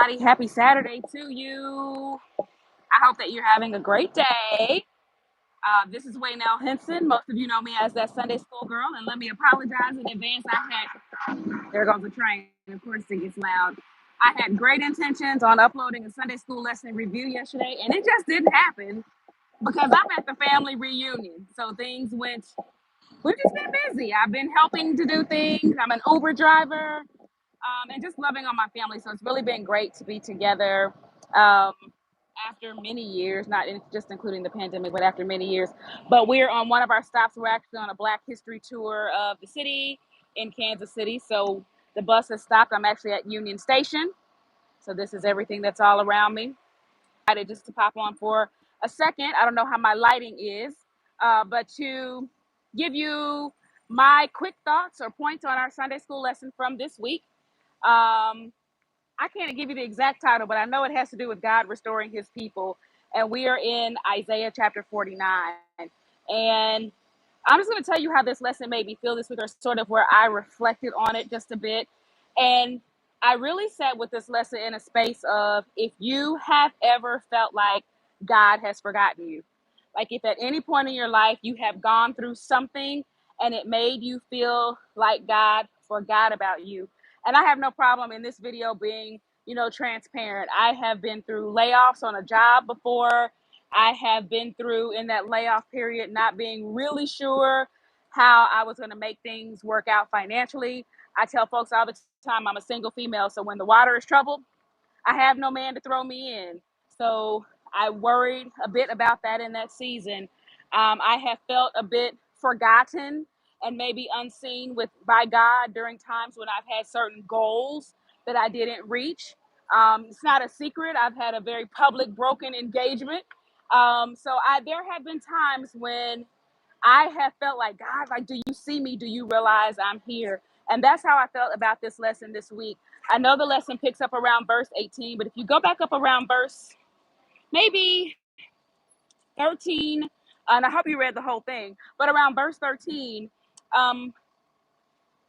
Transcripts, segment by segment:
everybody. Happy Saturday to you. I hope that you're having a great day. This is Waynell Henson. Most of you know me as that Sunday school girl, and let me apologize in advance. There goes the train. Of course, it gets loud. I had great intentions on uploading a Sunday school lesson review yesterday, and it just didn't happen because I'm at the family reunion. So we've just been busy. I've been helping to do things. I'm an Uber driver. And just loving on my family. So it's really been great to be together um, after many years, not just including the pandemic, but after many years. But we're on one of our stops. We're actually on a Black History tour of the city in Kansas City. So the bus has stopped. I'm actually at Union Station. So this is everything that's all around me. I decided just to pop on for a second. I don't know how my lighting is, but to give you my quick thoughts or points on our Sunday school lesson from this week. Um, I can't give you the exact title, but I know it has to do with God restoring his people. And we are in Isaiah chapter 49. And I'm just going to tell you how this lesson made me feel this week, or sort of where I reflected on it just a bit. And I really sat with this lesson in a space of, if you have ever felt like God has forgotten you, like if at any point in your life you have gone through something and it made you feel like God forgot about you. And I have no problem in this video being, transparent. I have been through layoffs on a job before. I have been through, in that layoff period, not being really sure how I was going to make things work out financially. I tell folks all the time I'm a single female, so when the water is troubled, I have no man to throw me in. So I worried a bit about that in that season. I have felt a bit forgotten and maybe unseen by God during times when I've had certain goals that I didn't reach. It's not a secret. I've had a very public broken engagement. There have been times when I have felt like, God, like, do you see me? Do you realize I'm here? And that's how I felt about this lesson this week. I know the lesson picks up around verse 18, but if you go back up around verse maybe 13, and I hope you read the whole thing, but around verse 13, um,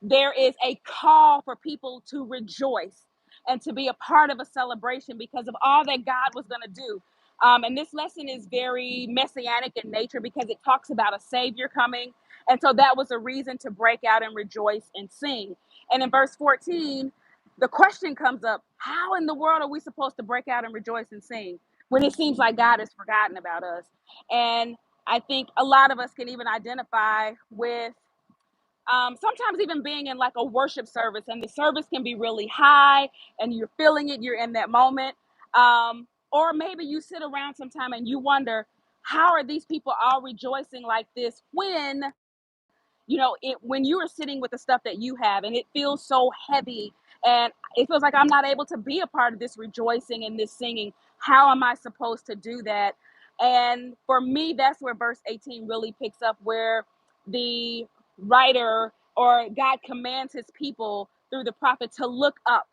there is a call for people to rejoice and to be a part of a celebration because of all that God was going to do. And this lesson is very messianic in nature because it talks about a savior coming. And so that was a reason to break out and rejoice and sing. And in verse 14, the question comes up, how in the world are we supposed to break out and rejoice and sing when it seems like God has forgotten about us? And I think a lot of us can even identify with sometimes even being in like a worship service, and the service can be really high and you're feeling it, you're in that moment. Or maybe you sit around sometime and you wonder, how are these people all rejoicing like this when, when you are sitting with the stuff that you have and it feels so heavy and it feels like I'm not able to be a part of this rejoicing and this singing. How am I supposed to do that? And for me, that's where verse 18 really picks up, where the writer or God commands his people through the prophet to look up.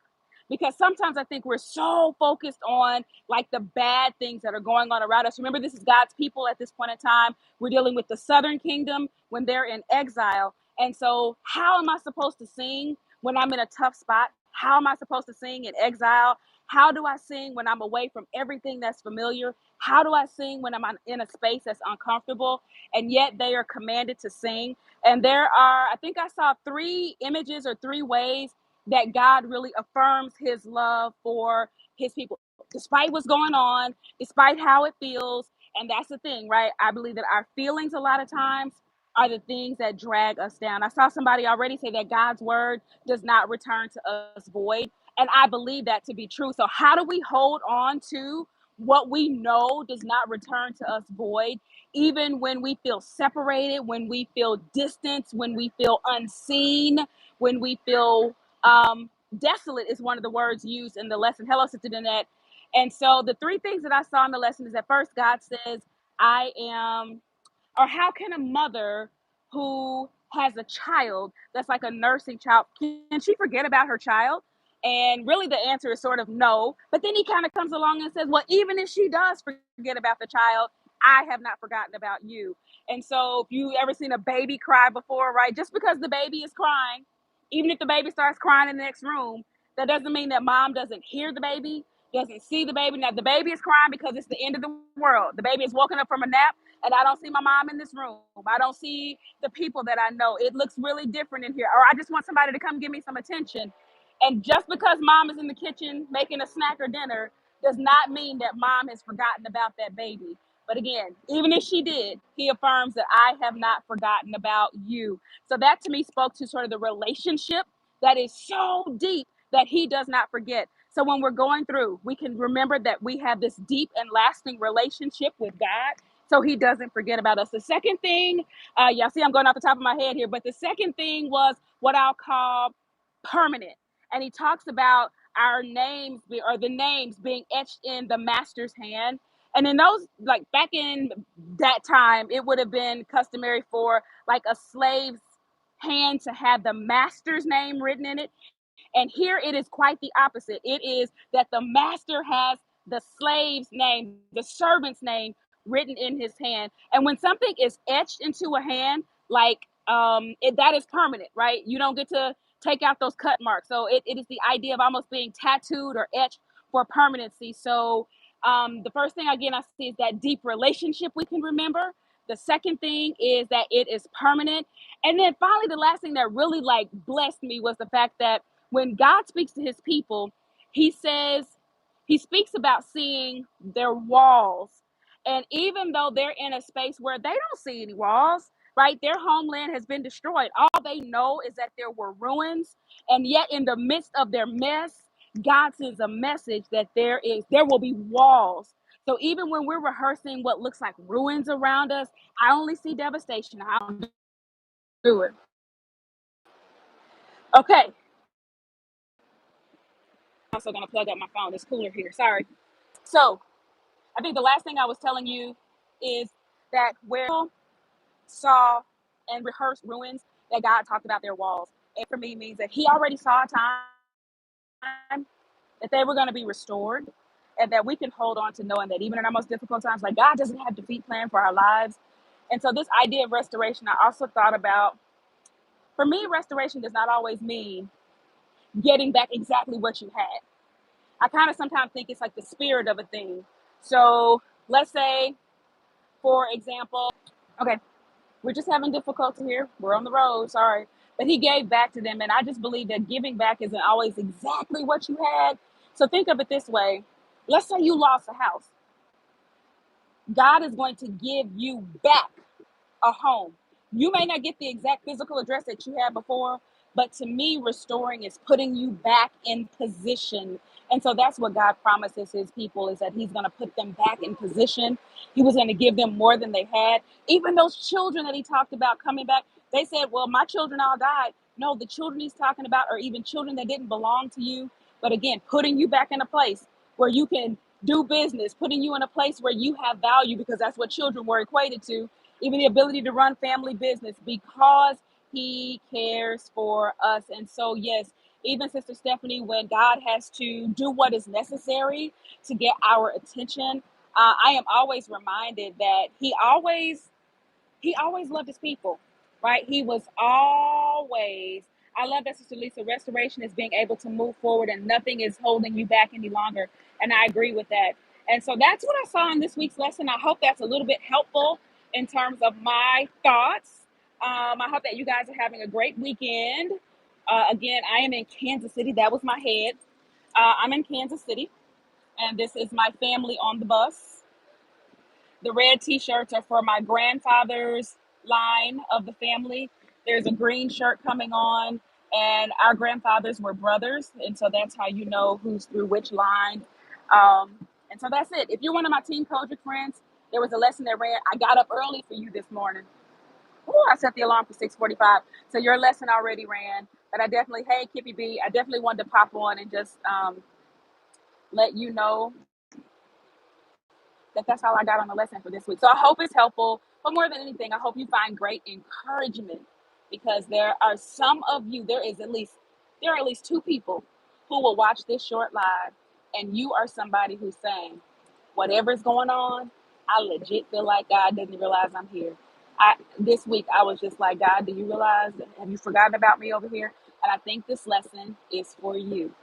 Because sometimes I think we're so focused on like the bad things that are going on around us. Remember, this is God's people at this point in time. We're dealing with the southern kingdom when they're in exile. And so, how am I supposed to sing when I'm in a tough spot? How am I supposed to sing in exile? How do I sing when I'm away from everything that's familiar? How do I sing when I'm in a space that's uncomfortable? And yet they are commanded to sing. And there are, I think I saw 3 images or 3 ways that God really affirms his love for his people, despite what's going on, despite how it feels. And that's the thing, right? I believe that our feelings a lot of times are the things that drag us down. I saw somebody already say that God's word does not return to us void. And I believe that to be true. So how do we hold on to what we know does not return to us void, even when we feel separated, when we feel distance, when we feel unseen, when we feel desolate is one of the words used in the lesson. Hello, Sister Danette. And so the 3 things that I saw in the lesson is that first, God says, I am, or how can a mother who has a child that's like a nursing child, can she forget about her child? And really the answer is sort of no. But then he kind of comes along and says, well, even if she does forget about the child, I have not forgotten about you. And so if you ever seen a baby cry before, right? Just because the baby is crying, even if the baby starts crying in the next room, that doesn't mean that mom doesn't hear the baby. doesn't see the baby. Now, the baby is crying because it's the end of the world. The baby is woken up from a nap, and I don't see my mom in this room. I don't see the people that I know. It looks really different in here. Or I just want somebody to come give me some attention. And just because mom is in the kitchen making a snack or dinner does not mean that mom has forgotten about that baby. But again, even if she did, he affirms that I have not forgotten about you. So that to me spoke to sort of the relationship that is so deep that he does not forget. So when we're going through, we can remember that we have this deep and lasting relationship with God. So he doesn't forget about us. The second thing, y'all see I'm going off the top of my head here, but the second thing was what I'll call permanent. And he talks about our names or the names being etched in the master's hand. And in those, like back in that time, it would have been customary for like a slave's hand to have the master's name written in it. And here it is quite the opposite. It is that the master has the slave's name, the servant's name written in his hand. And when something is etched into a hand, like that is permanent, right? You don't get to take out those cut marks. So it is the idea of almost being tattooed or etched for permanency. So the first thing again I see is that deep relationship we can remember. The second thing is that it is permanent. And then finally, the last thing that really like blessed me was the fact that when God speaks to his people, he says, he speaks about seeing their walls. And even though they're in a space where they don't see any walls, right? Their homeland has been destroyed. All they know is that there were ruins. And yet in the midst of their mess, God sends a message that there will be walls. So even when we're rehearsing what looks like ruins around us, I only see devastation. I don't do it. Okay. I'm also gonna plug up my phone. It's cooler here. Sorry. So I think the last thing I was telling you is that where people saw and rehearsed ruins, that God talked about their walls. And for me means that he already saw a time that they were going to be restored, and that we can hold on to knowing that even in our most difficult times, like God doesn't have defeat plan for our lives. And so this idea of restoration, I also thought about, for me, restoration does not always mean getting back exactly what you had. I kind of sometimes think it's like the spirit of a thing. So let's say, for example, okay, we're just having difficulty here. We're on the road, sorry. But he gave back to them. And I just believe that giving back isn't always exactly what you had. So think of it this way. Let's say you lost a house. God is going to give you back a home. You may not get the exact physical address that you had before, but to me, restoring is putting you back in position. And so that's what God promises his people, is that he's going to put them back in position. He was going to give them more than they had. Even those children that he talked about coming back, they said, well, my children all died. No, the children he's talking about are even children that didn't belong to you. But again, putting you back in a place where you can do business, putting you in a place where you have value, because that's what children were equated to, even the ability to run family business, because he cares for us. And so, yes, even Sister Stephanie, when God has to do what is necessary to get our attention, I am always reminded that he always loved his people, right? He was always, I love that, Sister Lisa, restoration is being able to move forward and nothing is holding you back any longer. And I agree with that. And so that's what I saw in this week's lesson. I hope that's a little bit helpful in terms of my thoughts. I hope that you guys are having a great weekend. Again, I am in Kansas City. That was my head. I'm in Kansas City, and this is my family on the bus. The red t-shirts are for my grandfather's line of the family. There's a green shirt coming on, and our grandfathers were brothers, and so that's how you know who's through which line. And so that's it. If you're one of my Team Kojic friends, there was a lesson that ran. I got up early for you this morning. Ooh, I set the alarm for 6:45. So your lesson already ran. But I definitely, hey, Kippy B, I definitely wanted to pop on and just let you know that's all I got on the lesson for this week. So I hope it's helpful. But more than anything, I hope you find great encouragement, because there are some of you, there are at least two people who will watch this short live, and you are somebody who's saying, whatever's going on, I legit feel like God doesn't realize I'm here. This week I was just like, God, do you realize? Have you forgotten about me over here? And I think this lesson is for you.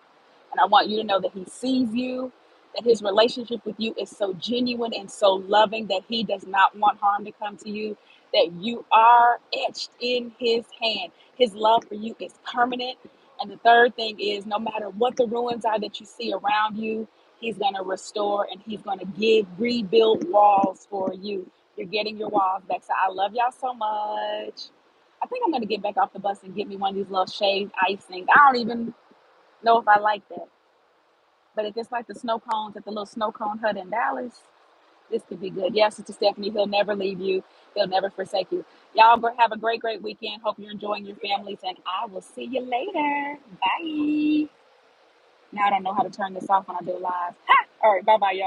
And I want you to know that he sees you. that his relationship with you is so genuine and so loving that he does not want harm to come to you, that you are etched in his hand. His love for you is permanent. And the third thing is, no matter what the ruins are that you see around you, he's going to restore and he's going to rebuild walls for you. You're getting your walls back. So I love y'all so much. I think I'm going to get back off the bus and get me one of these little shaved ice things. I don't even know if I like that. But if it's like the snow cones at the little snow cone hut in Dallas, this could be good. Yes, Sister Stephanie, he'll never leave you. He'll never forsake you. Y'all have a great, great weekend. Hope you're enjoying your families, and I will see you later. Bye. Now I don't know how to turn this off when I do live. Ha! All right, bye-bye, y'all.